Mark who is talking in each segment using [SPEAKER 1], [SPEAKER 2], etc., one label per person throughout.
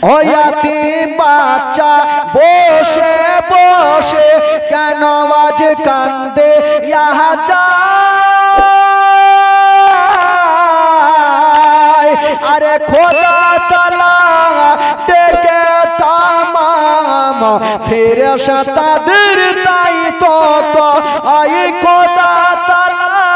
[SPEAKER 1] ওয়াতি বাচ্চা বসে বসে কেন আজ কান্দে ইহা যায় আরে খোদা তাআলা ডেকে তামাম ফেরেশতাদের তাই তো আই খোদা তাআলা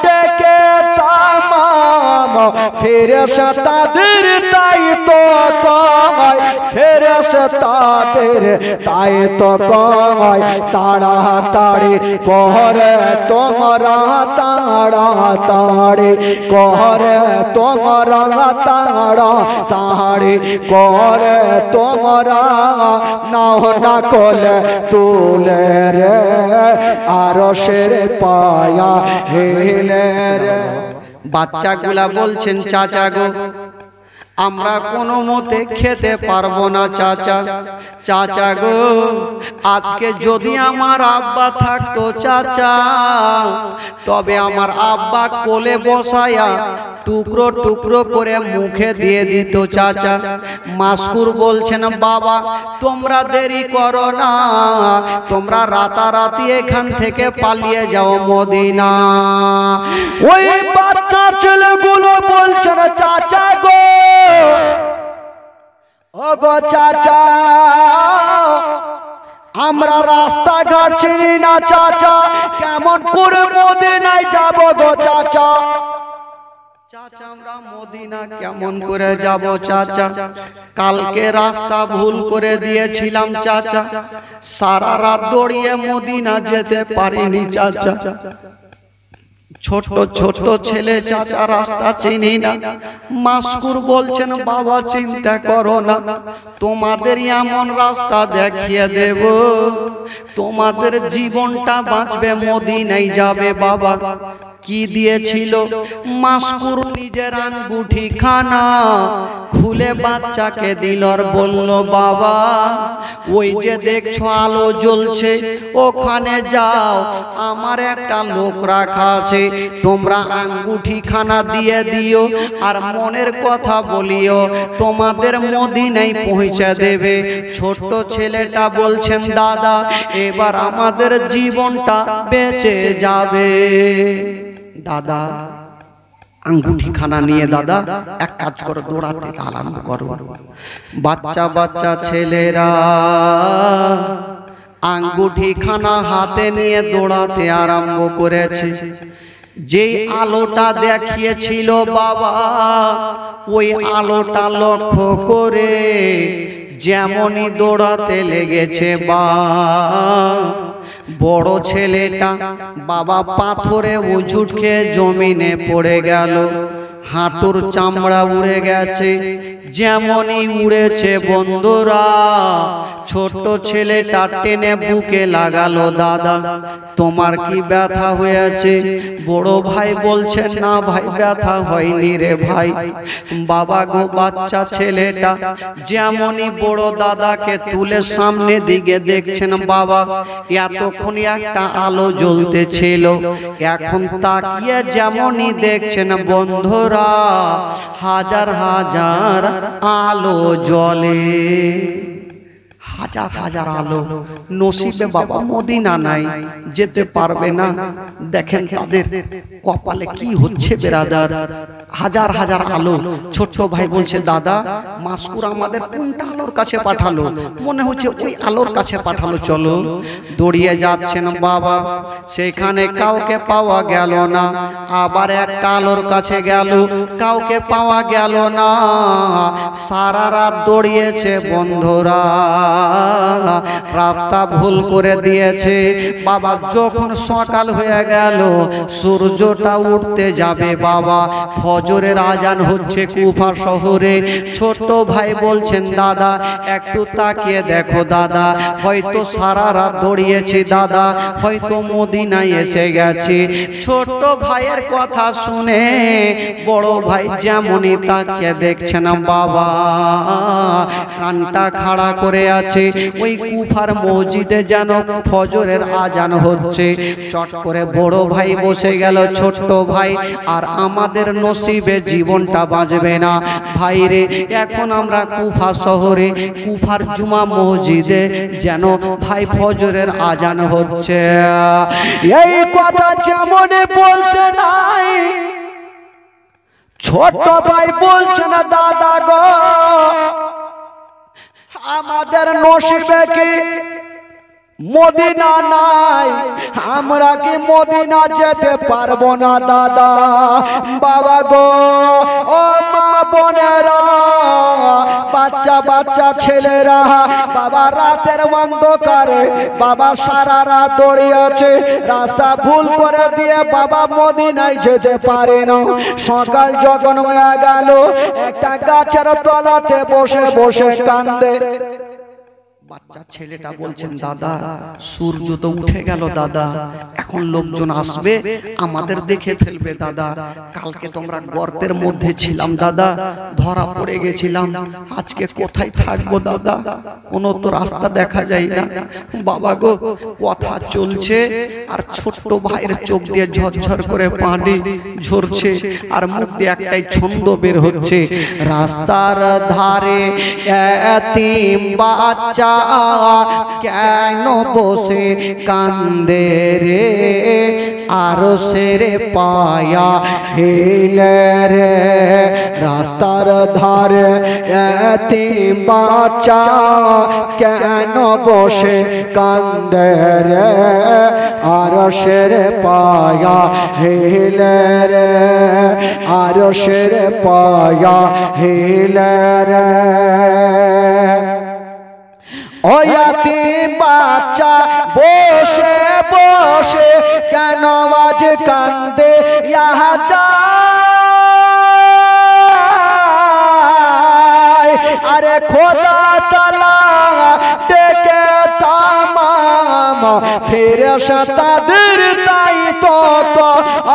[SPEAKER 1] ডেকে তামাম ফেরেশতাদের তাই তো কয় ফেরেশতাদের তাই তো কয় তাড়াতাড়ি করে তোমরা তাড়াতাড়ি করে তোমরা তাড়াতাড়ি করে তোমরা নাও না কোলে তুলে রে আরশের পায়া হেলে রে। বাচ্চাগুলা বলছেন চাচা গো আমরা কোনো মতে খেতে পারবো না চাচা, চাচা গো আজকে যদি আমার আব্বা থাকতো চাচা তবে আমার আব্বা কোলে বসায়া টুকরো টুকরো করে মুখে দিয়ে দিত চাচা। মাসকুর বলছেন বাবা তোমরা দেরি করো না, তোমরা রাতারাতি এখান থেকে পালিয়ে যাও মদিনা। ওই বাচ্চা ছেলেগুলো বলছেন চাচা গো ও গো চাচা আমরা রাস্তাঘাট চিনি না চাচা, কেমন করে মদিনায় যাব গো চাচা। চাচা আমরা মদিনা কেমন করে যাব চাচা, কালকে রাস্তা ভুল করে দিয়েছিলাম চাচা, সারা রাত দৌড়িয়ে মদিনা যেতে পারিনি চাচা। ছোট ছোট ছেলে চাচা রাস্তা চিনি না। মাসকুর বলছেন বাবা চিন্তা করো না, তোমাদের এমন রাস্তা দেখিয়ে দেব তোমাদের জীবনটা বাঁচবে, মদিনায় যাবে বাবা। কি দিয়েছিল মাসকুর নিজের আঙ্গুঠি খানা খুলে বাচ্চাকে দিল আর বলল বাবা ওই যে দেখছো আলো জ্বলছে ওখানে যাও, আমার একটা লোক রাখা আছে, তোমরা আঙ্গুঠি খানা দিয়ে দিও আর মনের কথা বলিও, তোমাদের মদিনায় পৌঁছে দেবে। ছোট্ট ছেলেটা বলছেন দাদা এবার আমাদের জীবনটা বেঁচে যাবে। দাদা আঙ্গুঠি খানা নিয়ে দাদা এক কাজ করো দৌড়াতে আরম্ভ করো। বাচ্চা বাচ্চা ছেলেরা আঙ্গুঠি খানা হাতে নিয়ে দৌড়াতে আরম্ভ করেছে। যেই আলোটা দেখিয়েছিল বাবা ওই আলোটা লক্ষ্য করে যেমনই দৌড়াতে লেগেছে বা বড় ছেলেটা বাবা পাথরে উঝুট খেয়ে জমিনে পড়ে গেল, হাঁটুর চামড়া উড়ে গেছে। যেমনই উড়েছে বন্ধুরা ছোট ছেলেটা টেনে বুকে লাগালো, দাদা তোমার কি ব্যথা হয়েছে? বড় ভাই বলছেন না ভাই ব্যথা হয়নি রে ভাই। বাবা গো বাচ্চা ছেলেটা যেমনই বড় দাদাকে তুলে সামনে দিকে দেখছেন বাবা এতক্ষণ একটা আলো জ্বলতেছিল, এখন তাকিয়ে যেমনই দেখছেন বন্ধুরা হাজার হাজার আলো জ্বলে, হাজার হাজার আলো। নসিবে বাবা মদিনা নাই, যেতে পারবে না। দেখেন তাদের কপালে কি হচ্ছে বেরাদার, হাজার হাজার আলো। ছোট্ট ভাই বলছে দাদা মাসকুর আমাদের কোনটা আলোর কাছে পাঠালো, মনে হচ্ছে ওই আলোর কাছে পাঠালো, চলো। দৌড়িয়ে যাচ্ছেন বাবা, সেখানে কাউকে পাওয়া গেল না। আবার একটা আলোর কাছে গেল, কাউকে পাওয়া গেল না। সারা রাত দৌড়িয়েছে বন্ধুরা, রাস্তা ভুল করে দিয়েছে বাবা। যখন সকাল হয়ে গেল সূর্যটা উঠতে যাবে বাবা, ফজরের আজান হচ্ছে কুফা শহরে। ছোট ভাই বলছেন দাদা একটু তাকিয়ে দেখো দাদা, হয়তো সারা রাত দৌড়িয়েছি দাদা, হয়তো মদিনায় এসে গেছি। ছোট ভাইয়ের কথা শুনে বড় ভাই যেমনই তাকিয়ে দেখছেন বাবা কানটা খাড়া করে আছে। ওই কুফার মসজিদে যেন ফজরের আজান হচ্ছে। চট করে বড় ভাই বসে গেল, ছোট্ট ভাই আর আমাদের নসিবে জীবনটা বাঁচবে না। ভাই রে, এখন আমরা কুফা শহরে কুফার জুমা মসজিদে যেন ভাই ফজরের আজান হচ্ছে। এই কথা যেমন বলতে নাই, ছোট ভাই বলছে না দাদা গো আমাদের নসিবে কি মদিনা নাই, আমরা কি মদিনা যেতে পারবো না দাদা। বাবা গো ও মা বোনেরা, বাচ্চা বাচ্চা ছেলেরা, বাবা রাতের অন্ধকারে বাবা সারা রাত দৌড়িয়ে আছে, রাস্তা ভুল করে দিয়ে বাবা মদিনায় যেতে পারে না। সকাল যখন হয়ে গেল, একটা গাছের তলাতে বসে বসে কান্দে। বাচ্চা ছেলেটা বলছেন দাদা সূর্য তো উঠে গেল দাদা, এখন লোকজন আসবে আমাদের দেখে ফেলবে দাদা। কালকে তোমরা গর্তের মধ্যে ছিলাম দাদা, ধরা পড়ে গেছিলাম, আজকে কোথায় থাকবো দাদা, কোনো তো রাস্তা দেখা যায় না। বাবা গো কথা চলছে আর ছোট্ট ভাইয়ের চোখ দিয়ে ঝরঝর করে পানি ঝরছে আর মুখ দিয়ে একটাই ছন্দ বের হচ্ছে, রাস্তার ধারে এতিম বাচ্চা কেন বসে কান্দে রে, আর সেরে পায়া হিলে রে। রাস্তার ধারে এতিম বাচ্চা কেন বসে কান্দে রে, আর সেরে পায়া হিলে রে, আর সেরে পায়া হিলে রে। ও ইয়াতিম বাচ্চা বসে বসে কেন আজ কান্দে, ইহা যায় আরে খোদা তাআলা ডেকে তামাম ফেরেশতাদের তাই তো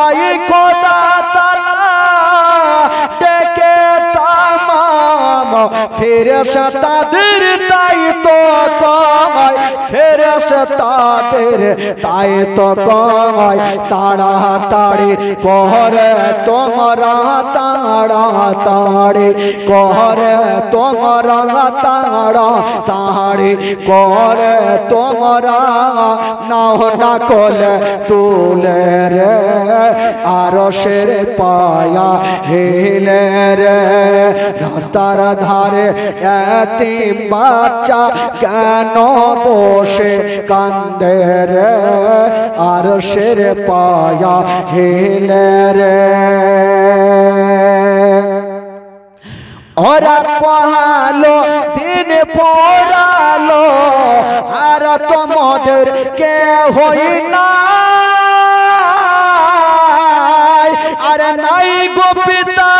[SPEAKER 1] আই খোদা তাআলা ডেকে তামাম ফেরেশতাদের তাই তো কয়, ফেরেশতাদের তাই তো কয়, তাড়াতাড়ি করে তোমরা তাড়াতাড়ি করে তোমরা তাড়াতাড়ি করে তোমরা নাও না কোলে তুলে রে, আর সের পায়া হিলে রে। রাস্তার ধারে এতিম বাচ্চা কেন বসে কান্দে রে, আর সের পায়া হিলে রে। ওরা পহালো দিন পড়ালো আর তোমাদের কে হই না, আর নাই গো পিতা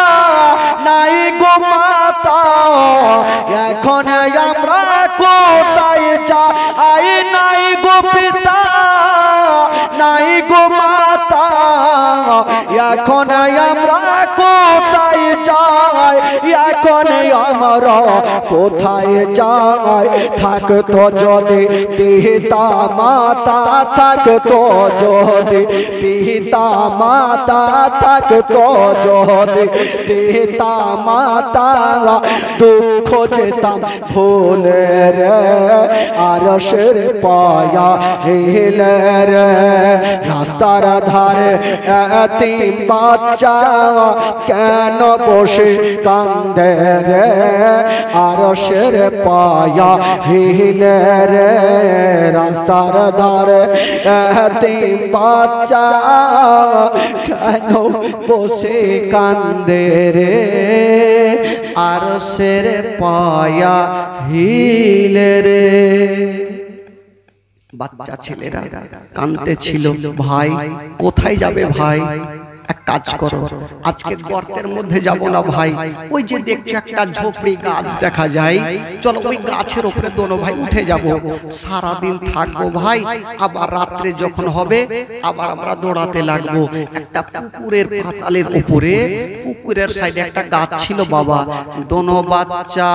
[SPEAKER 1] নাই গো মাতা, এখন আমরা কোথায় যাই, নাই গো পিতা নাই গো মাতা, এখন আমরা কোথায় যাই, এখন আমরা কোথায় যাই। থাকতো যদি পিতা মাতা, থাকতো যদি পিতা মাতা, থাকতো যদি পিতা মাতা, দুঃখ যেতাম ভুলে রে, আর সের পায়া হিলে রে। রাস্তার ধারে এতিম বাচ্চা কেন বসে কান্দে রে, আর সের পায়া হিলে রে। রাস্তার ধারে এতিম বাচ্চা কেন বসে কান্দে রে, আর সের পায়া হিলে রে। বাচ্চা ছেলেরা কাঁদতে ছিল, ভাই কোথায় যাবে ভাই, এক কাজ করো, আজকে গর্তের মধ্যে যাব না ভাই, ওই যে দেখছো একটা ঝোপড়ি গাছ দেখা যায়, চলো ওই গাছের উপরে দোনো ভাই উঠে যাব, সারাদিন থাকবো ভাই, আবার রাত্রে যখন হবে আবার আমরা দৌড়াতে লাগবো। একটা পুকুরের পাতালের উপরে, পুকুরের সাইডে একটা গাছ ছিল বাবা, দোনো বাচ্চা,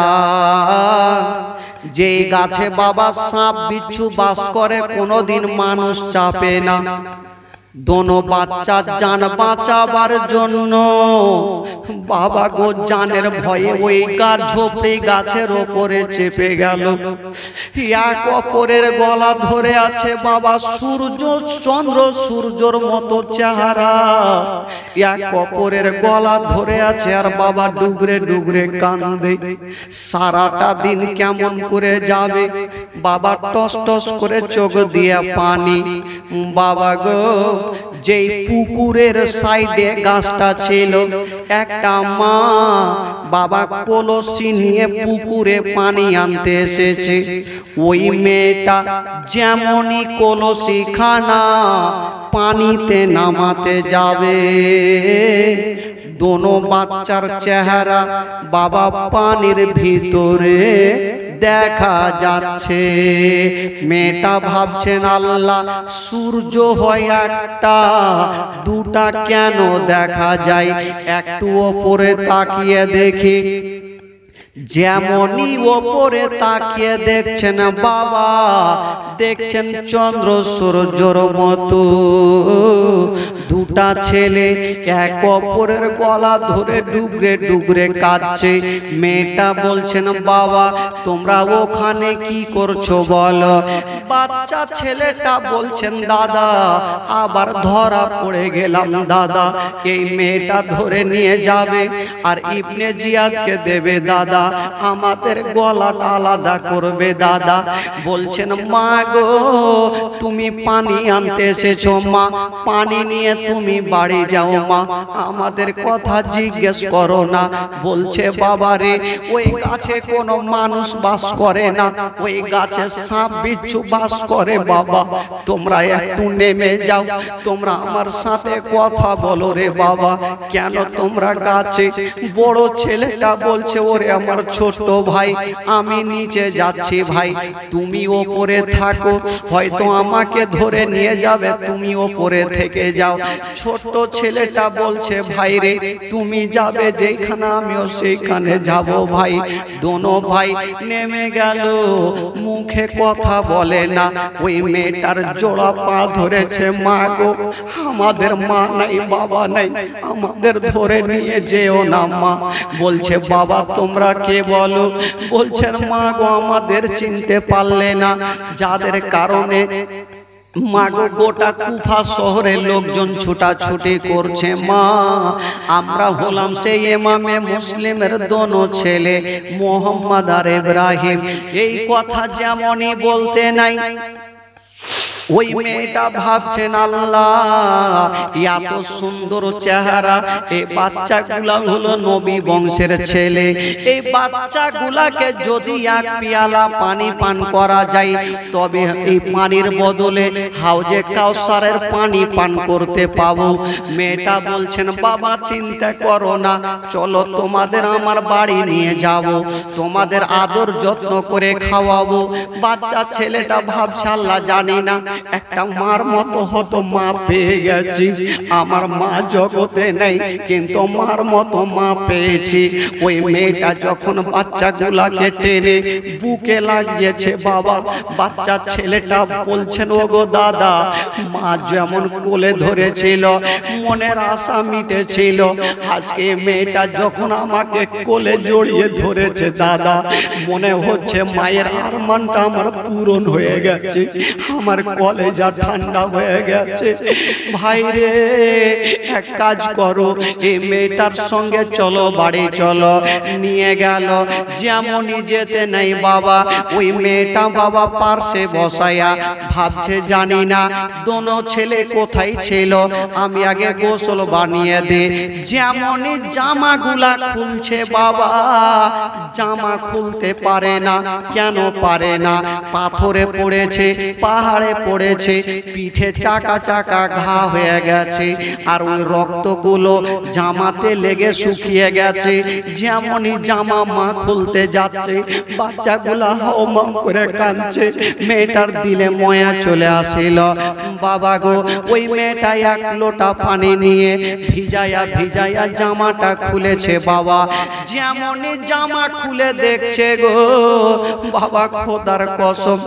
[SPEAKER 1] যে গাছে বাবা সাপ বিচ্ছু বাস করে, কোনোদিন মানুষ চাপে না। দোনো বাচ্চা জান বাঁচাবার জন্য বাবা গো জানের ভয়ে ওই গাছ ঝোপড়ি গাছের ওপরে চেপে গেল। এক অপরের গলা ধরে আছে বাবা, সূর্য চন্দ্র সূর্যর মতো চেহারা, এক অপরের গলা ধরে আছে আর বাবা ডুগরে ডুগরে কান্দে। সারাটা দিন কেমন করে যাবে বাবা, টস টস করে চোখ দিয়ে পানি। বাবা গো, যেই পুকুরের সাইডে গাছটা ছিল, একটা মা বাবা কলসি নিয়ে পুকুরে পানি আনতে এসেছে। ওই মেয়েটা যেমনই কলসি খানা পানিতে নামাতে যাবে, দোনো বাচ্চার চেহারা বাবা পানির ভিতরে দেখা যাচ্ছে। মেয়েটা ভাবছেন আল্লাহ, সূর্য হয় একটা, দুটা কেন দেখা যায়? একটু ওপরে তাকিয়ে দেখি, যেমনই ওপরে তাকিয়ে দেখছেন বাবা, দেখছেন চন্দ্র সূর্যর মতো দুটা ছেলে এক অপরের গলা ধরে ডুগরে ডুগরে কাঁদছে। মেয়েটা বলছেন বাবা তোমরা ওখানে কি করছো বলো? বাচ্চা ছেলেটা বলছেন দাদা আবার ধরা পড়ে গেলাম দাদা, এই মেয়েটা ধরে নিয়ে যাবে আর ইবনে জিয়াদকে দেবে দাদা, আমাদের গলাটা আলাদা করবে দাদা। বলছেন মা গো তুমি পানি আনতে এসেছো মা, পানি নিয়ে তুমি বাড়ি যাও মা, আমাদের কথা জিজ্ঞেস করো না। বলছে বাবা রে ওই গাছে কোনো মানুষ বাস করে না, ওই গাছে সাপ বিচ্ছু বাস করে বাবা, তোমরা একটু নেমে যাও, তোমরা আমার সাথে কথা বলো রে বাবা, কেন তোমরা গাছে? বড় ছেলেটা বলছে ওরে আমার ছোট ভাই আমি নিচে যাচ্ছি ভাই, তুমি ওপরে থাকো, হয়তো আমাকে ধরে নিয়ে যাবে, তুমি ওপরে থেকে যাও। ছোট ছেলেটা বলছে ভাই রে তুমি যাবে যেখানে আমিও সেইখানে যাব ভাই। দোনো ভাই নেমে গেল, মুখে কথা বলে না। ওই মেয়েটার জোড়া পা ধরেছে, মা গো আমাদের মা নাই বাবা নাই, আমাদের ধরে নিয়ে যেও না মা। বলছে বাবা তোমরা কে বলো? বলছেন মা গো আমাদের চিনতে পারলে না, যাদের কারণে মাগো গোটা কুফা শহরের লোকজন ছুটাছুটি করছে মা, আমরা হলাম সেই ইমামে মুসলিমের দোনো ছেলে মোহাম্মদ আর ইব্রাহিম। এই কথা যেমনই বলতে নাই, ওই মেয়েটা ভাবছেন আল্লাহ এত সুন্দর চেহারা, এই বাচ্চাগুলা হলো নবী বংশের ছেলে, এই বাচ্চাগুলাকে যদি এক পিয়ালা পানি পান করা যায় তবে এই পানির বদলে হাউজে কাউসারের পানি পান করতে পাবো। মেয়েটা বলছেন বাবা চিন্তা করো না, চলো তোমাদের আমার বাড়ি নিয়ে যাব, তোমাদের আদর যত্ন করে খাওয়াবো। বাচ্চা ছেলেটা ভাবছে আল্লাহ জানি না একটা মার মতো হতো মা পেয়ে গেছি, আমার মা জগতে নেই কিন্তু মার মতো মা পেয়েছি। ওই মেয়েটা যখন বাচ্চাগুলাকে টেনে বুকে লাগিয়েছে বাবা, বাচ্চা ছেলেটা বলছেন ওগো দাদা মা যেমন কোলে ধরেছিল মনের আশা মিটেছিল, আজকে মেয়েটা যখন আমাকে কোলে জড়িয়ে ধরেছে দাদা মনে হচ্ছে মায়ের আরমানটা আমার পূরণ হয়ে গেছে, আমার কলেজা ঠান্ডা হয়ে গেছে। ভাই রে এক কাজ করো, এই মেয়েটার সঙ্গে চলো বাড়ি চলো। নিয়ে গেল, যেমনই যেতে নেই বাবা ওই মেয়েটা বাবা পার্শ্বে বসায়া ভাবছে জানি না দোনো ছেলে কোথায় ছিল, আমি আগে গোসল বানিয়ে দে। যেমনই জামাগুলা খুলছে বাবা, জামা খুলতে পারে না। কেন পারে না? পাথরে পড়েছে, পাহাড়ে পড়ে পড়েছে, পিঠে চাকা চাকা ঘা হয়ে গেছে, আর ওই রক্তগুলো জামাতে লেগে শুকিয়ে গেছে। যেমনই জামা মা খুলতে যাচ্ছে, বাচ্চাগুলা হাওমা করে কাঁদছে। মেয়েটার দিলে ময়া চলে আসিল। বাবা গো, ওই মেয়েটা এক লোটা পানি নিয়ে ভিজায়া ভিজায়া জামাটা খুলেছে। বাবা যেমনই জামা খুলে দেখছে গো বাবা, খোদার কসম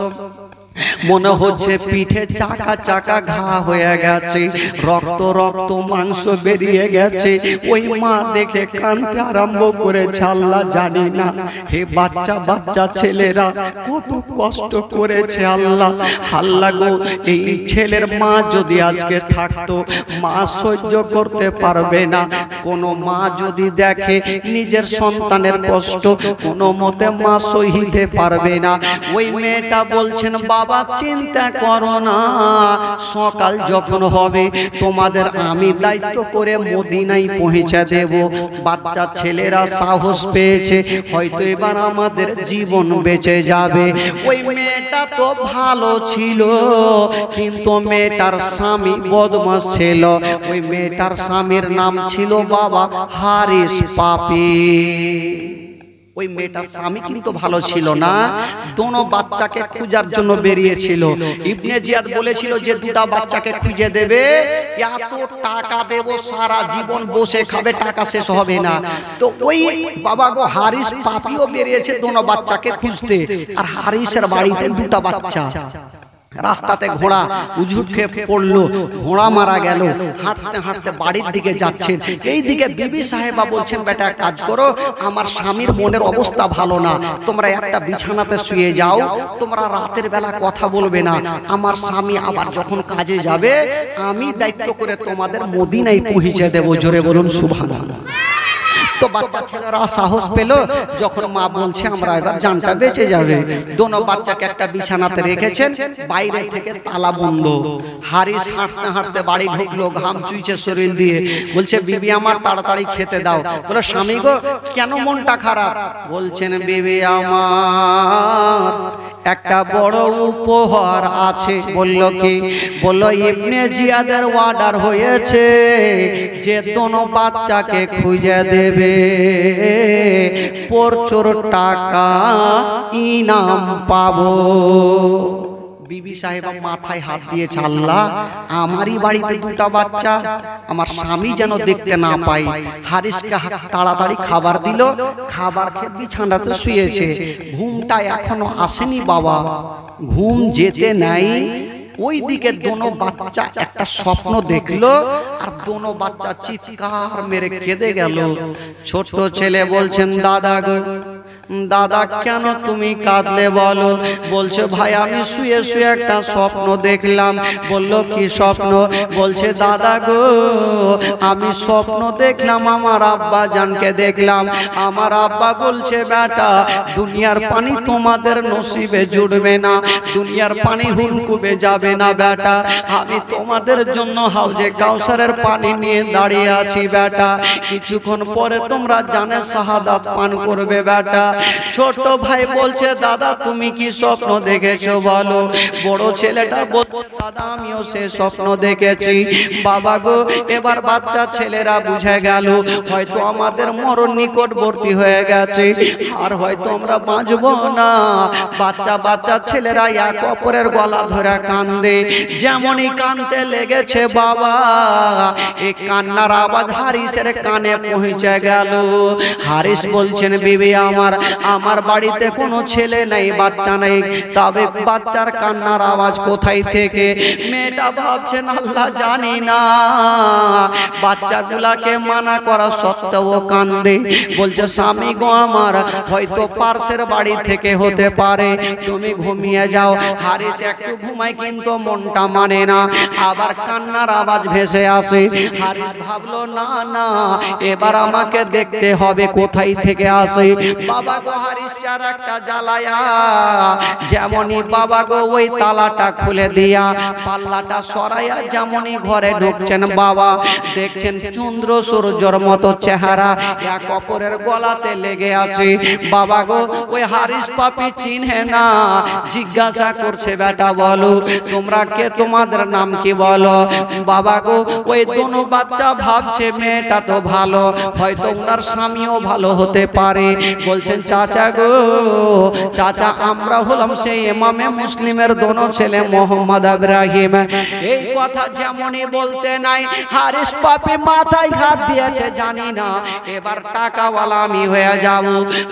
[SPEAKER 1] মনে হচ্ছে পিঠে চাকা চাকা ঘা হয়ে গেছে, রক্ত রক্ত মাংস বেরিয়ে গেছে। ওই মা দেখে কাঁদতে আরম্ভ করেছে। আল্লাহ জানি না হে বাচ্চা বাচ্চা ছেলেরা কত কষ্ট করেছে। আল্লাহ আল্লাহ গো, এই ছেলের মা যদি আজকে থাকতো, মা সহ্য করতে পারবে না। কোন মা যদি দেখে নিজের সন্তানের কষ্ট, কোনো মতে মা সহিতে পারবে না। ওই মেয়েটা বলছেন, বাবা চিন্তা করো না, সকাল যখন হবে তোমাদের আমি দায়িত্ব করে মদিনায় পৌঁছে দেব। বাচ্চা ছেলেরা সাহস পেয়েছে, হয়তো এবার আমাদের জীবন বেঁচে যাবে। ওই মেয়েটা তো ভালো ছিল, কিন্তু মেয়েটার স্বামী বদমাশ ছিল। ওই মেয়েটার স্বামীর নাম ছিল বাবা হারিস পাপি। ওই মেয়েটার স্বামী কিন্তু ভালো ছিল না, দোনো বাচ্চাকে খোঁজার জন্য বেরিয়েছিল। ইবনে জিয়াদ বলেছিল যে দুটা বাচ্চাকে খুঁজে দেবে, এত টাকা দেব, সারা জীবন বসে খাবে, টাকা শেষ হবে না। তো ওই বাবা গো হারিস পাপিও বেরিয়েছে দোনো বাচ্চাকে খুঁজতে। আর হারিসের বাড়িতে দুটা বাচ্চা। রাস্তাতে ঘোড়া উজুট খেয়ে পড়লো, ঘোড়া মারা গেল। হাঁটতে হাঁটতে বাড়ির দিকে যাচ্ছেন। এই দিকে বিবি সাহেবা বলছেন, বেটা কাজ করো, আমার স্বামীর মনের অবস্থা ভালো না, তোমরা একটা বিছানাতে শুয়ে যাও, তোমরা রাতের বেলা কথা বলবে না। আমার স্বামী আবার যখন কাজে যাবে, আমি দায়িত্ব করে তোমাদের মদিনায় পৌঁছে দেবো। জোরে বলুন সুবহানাল্লাহ। তো বাচ্চা ছেলেরা সাহস পেল, যখন মা বলছে আমরা এবার জানটা বেঁচে যাবে। দোনো বাচ্চাকে একটা বিছানাতে রেখেছেন, বাইরে থেকে তালা বন্ধ। হারিস হাঁটতে হাঁটতে বাড়ি ঢুকলো, ঘাম চুইছে শরীর দিয়ে। বলছে, বিবি আমার তাড়াতাড়ি খেতে দাও। বলে, স্বামী গো কেন মনটা খারাপ? বলছেন, বিবি আমার একটা বড় উপহার আছে। বলল কি? বলল, ইবনে জিয়াদের অর্ডার হয়েছে যে দোনো বাচ্চাকে খুঁজে দেবে, প্রচুর টাকা ইনাম পাবো। বিবি সাহেবা মাথায় হাত দিয়েছে, আল্লাহ আমারই বাড়িতে দুটা বাচ্চা, আমার স্বামী যেন দেখতে না পাই। হারিসকে তাড়াতাড়ি খাবার দিল, খাবার খেয়ে বিছানাতে শুয়েছে। ঘুমটা এখনো আসেনি বাবা, ঘুম যেতে নাই। ওই দিকে দোনো বাচ্চা একটা স্বপ্ন দেখলো, আর দোনো বাচ্চা চিৎকার মেরে কেঁদে গেল। ছোট ছেলে বলছেন, দাদা গো দাদা কেন তুমি কাঁদলে বলো? বলছে, ভাই আমি শুয়ে শুয়ে একটা স্বপ্ন দেখলাম। বলল, কি স্বপ্ন? বলছে, দাদা গো আমি স্বপ্ন দেখলাম, আমার আব্বা জানকে দেখলাম। আমার আব্বা বলছে, বেটা দুনিয়ার পানি তোমাদের নসিবে জুড়বে না, দুনিয়ার পানি হুলকুবে যাবে না বেটা, আমি তোমাদের জন্য হাউজে কাউসারের পানি নিয়ে দাঁড়িয়ে আছি বেটা, কিছুক্ষণ পরে তোমরা জানে শাহাদাত পান করবে বেটা। ছোট ভাই বলছে, দাদা তুমি কি স্বপ্ন দেখেছো বলো? বড় ছেলেটা বলছে, দাদা আমিও সে স্বপ্ন দেখেছি। বাবা গো এবার বাচ্চা ছেলেরা বুঝে গেল হয়তো আমাদের মরণ নিকটবর্তী হয়ে গেছে, আর হয়তো আমরা বাঁচবো না। বাচ্চা বাচ্চা ছেলেরা এক অপরের গলা ধরে কান্দে। যেমনই কানতে লেগেছে বাবা, এই কান্নার আওয়াজ হারিসের কানে পৌঁছে গেল। হারিস বলছেন, বিবি আমার বাড়িতে কোনো ছেলে নেই, বাচ্চা নেই, তবে বাচ্চার কান্নার আওয়াজ কোথায় থেকে? মেয়েটা ভাবছেন, আল্লাহ জানি না। বাচ্চাগুলাকে মানা করা সত্ত্বেও কান্দে। বলছে, স্বামী গো আমার হয়তো পার্শ্বের বাড়ি থেকে হতে পারে, তুমি ঘুমিয়ে যাও। হারিস একটু ঘুমায়, কিন্তু মনটা মানে না, আবার কান্নার আওয়াজ ভেসে আসে। হারিস ভাবলো, না না এবার আমাকে দেখতে হবে কোথায় থেকে আসে। বাবা গো হারিস চার একটা জ্বালায়া যেমনই বাবা গো ওই তালাটা খুলে দিয়া পাল্লাটা সরাইয়া যেমনই ঘরে ঢুকছেন বাবা দেখছেন চন্দ্র সূর্যর মতো চেহারা এক অপরের গলাতে লেগে আছে বাবা গো ওই হারিস পাপি চিনহে না জিজ্ঞাসা করছে বেটা বলো তোমরা কে তোমাদের নাম কি বলো বাবা গো ওই দোনো বাচ্চা ভাবছে মেয়েটা তো ভালো হয়তো ওনার স্বামীও ভালো হতে পারে বলছেন চাচা গো চাচা আমরা হলাম সেই ইমামে মুসলিমের দোনো ছেলে মোহাম্মদ ইব্রাহিম এই কথা যেমনই বলতে নাই হারিস পাপি মাথায় হাত দিয়েছে জানি না এবার টাকাওয়ালা আমি হয়ে যাব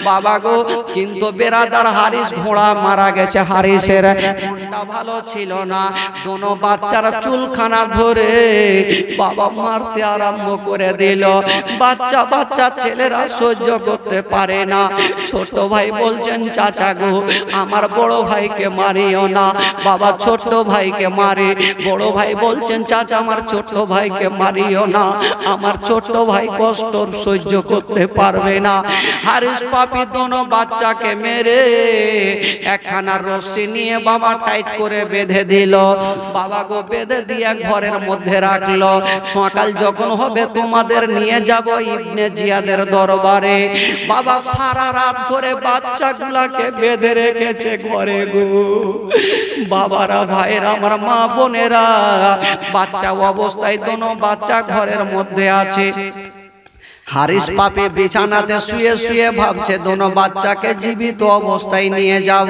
[SPEAKER 1] বাবা গো কিন্তু বেরাদার হারিস ঘোড়া মারা গেছে হারিসের মনটা ভালো ছিল না দোনো বাচ্চার চুলখানা ধরে বাবা মারতে আরম্ভ করে দিল বাচ্চা বাচ্চা ছেলেরা সহ্য করতে পারে না ছোট ভাই বলছেন চাচা গো আমার বড় ভাইকে মারিও না বাবা ছোট ভাইকে মারে বড় ভাই বলছেন চাচা আমার ছোট ভাইকে মারিও না আমার ছোট ভাই কষ্ট সহ্য করতে পারবে না হারিস পাপি দোনো বাচ্চাকে মেরে একখানা রশি নিয়ে বাবা টাইট করে বেঁধে দিল বাবা গো বেঁধে দিয়ে ঘরের মধ্যে রাখলো সকাল যখন হবে তোমাদের নিয়ে যাব ইবনে জিয়াদের দরবারে বাবা সারা রাত ধরে বাচ্চাগুলাকে বেঁধে রেখেছে ঘরে গো বাবারা ভাইরা আমার মা বোনেরা বাচ্চা অবস্থায় দোনো বাচ্চা ঘরের মধ্যে আছে হারিস পাপি বিছানাতে শুয়ে শুয়ে ভাবছে দোনো বাচ্চাকে জীবিত অবস্থায় নিয়ে যাব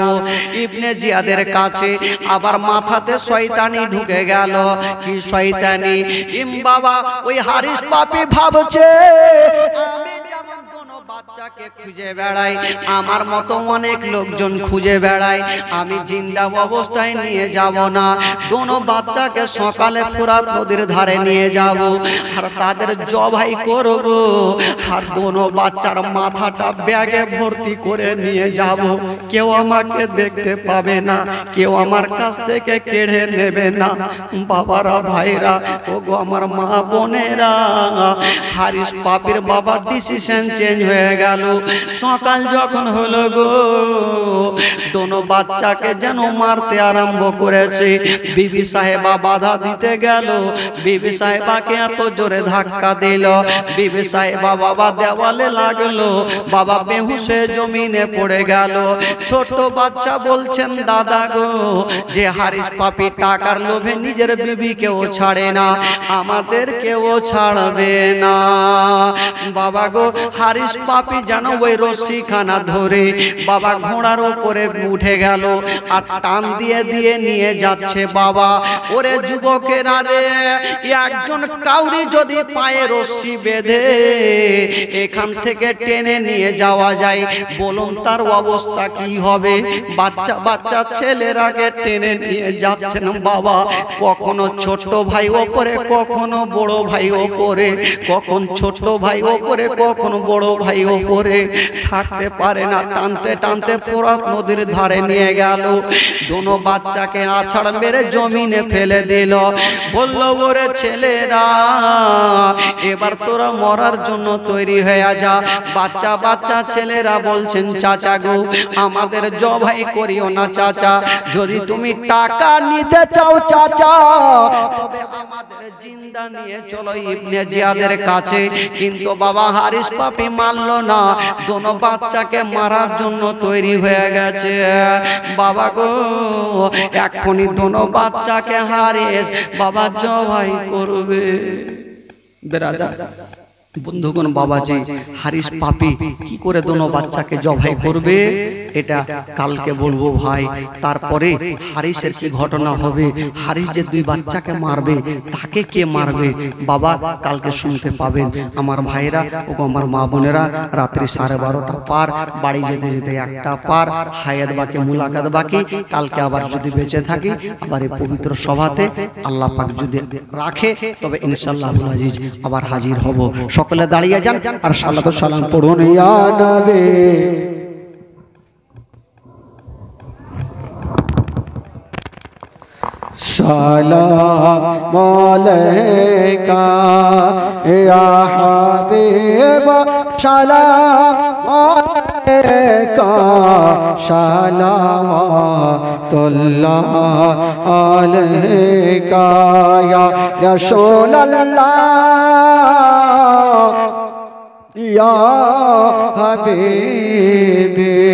[SPEAKER 1] ইবনে জিয়াদের কাছে আবার মাথাতে শয়তানি ঢুকে গেল কি শয়তানি বাবা ওই হারিস পাপি ভাবছে আমি যেমন দোনো বাচ্চাকে খুঁজে বেড়াই আমার মতো অনেক লোকজন খুঁজে বেড়ায় আমি জিন্দা অবস্থায় নিয়ে যাব না দোনো বাচ্চাকে সকালে ফুরাত নদীর ধারে নিয়ে যাব আর তাদের জবাই করব আর দোনো বাচ্চার মাথাটা ব্যাগে ভর্তি করে নিয়ে যাব কেউ আমাকে দেখতে পাবে না কেউ আমার কাছ থেকে কেড়ে নেবে না বাবারা ভাইরা ওগো আমার মা বোনেরা হারিস পাপির বাবার ডিসিশন চেঞ্জ হয়ে গেল সকাল যখন হলো গো দোনো বাচ্চাকে যেন মারতে আরম্ভ করেছে বিবি সাহেবা বাধা দিতে গেল বিবি সাহেবাকে এত জোরে ধাক্কা দিল বিবি সাহেবা বাবা দেওয়ালে লাগলো বাবা বেহুশে জমিনে পড়ে গেল ছোট বাচ্চা বলছেন দাদা গো যে হারিস পাপি টাকার লোভে নিজের বিবিকেও ছাড়ে না আমাদেরকেও ছাড়বে না বাবা গো হারিস পাপি যেন ওই রশিখানা ধরে বাবা ঘোড়ার উপরে উঠে গেল আর টান দিয়ে দিয়ে নিয়ে যাচ্ছে বাবা ওরে যুবকেরা রে একজন কাউরি যদি পায়ে রশি বেঁধে এখান থেকে টেনে নিয়ে যাওয়া যায় বলুন তার অবস্থা কি হবে বাচ্চা বাচ্চা ছেলেরাকে টেনে নিয়ে যাচ্ছেন বাবা কখনো ছোট ভাই ওপরে কখনো বড় ভাই ওপরে কখন ছোট ভাই ওপরে কখনো বড় ভাই ওপরে থাকতে পারে না টানতে টানতে ফোরাত নদীর ধারে নিয়ে গেল দোনো বাচ্চাকে আছাড় মেরে জমিনে ফেলে দিল বলল ওরে ছেলেরা এবার তোরা মরার জন্য তৈরি হয়ে যা বাচ্চা বাচ্চা ছেলেরা বলছেন চাচা গো আমাদের জবাই করিও না চাচা যদি তুমি টাকা নিতে চাও চাচা তবে আমাদের জিন্দা নিয়ে চলো ইবনে জিয়াদের কাছে কিন্তু বাবা হারিস পাপি মানল না দোনো বাচ্চাকে মারার জন্য তৈরি হয়ে গেছে বাবা গো এখনই দোনো বাচ্চাকে হারিস বাবা জবাই করবে বেরাদার বন্ধুগণ বাবাজি হারিস পাপি কি করে দোনো বাচ্চাকে জবাই করবে এটা কালকে বলবো ভাই তারপরে হারিসের কি ঘটনা হবে হারিস যে দুই বাচ্চাকে মারবে তাকে কে মারবে বাবা কালকে শুনতে পাবেন আমার ভাইরা ও আমার মা বোনেরা রাত্রি 12:30 পার বাড়ি যেতে যেতে 1টা পার হায়াত বাকি মুলাকাত বাকি কালকে আবার যদি বেঁচে থাকি আবার এই পবিত্র সভাতে আল্লাহ পাক যদি রাখে তবে ইনশাআল্লাহ আজিজ আবার হাজির হব সকলে দাঁড়িয়ে যান আর সালাতু সালাম পড়ুন ইয়া নবী সালাম আলাইকা ইয়া হাবিব সালাম আলাইকা সালাওয়াতুল্লাহ আলাইকা ইয়া রাসূলুল্লাহ ইয়া হাবিবি।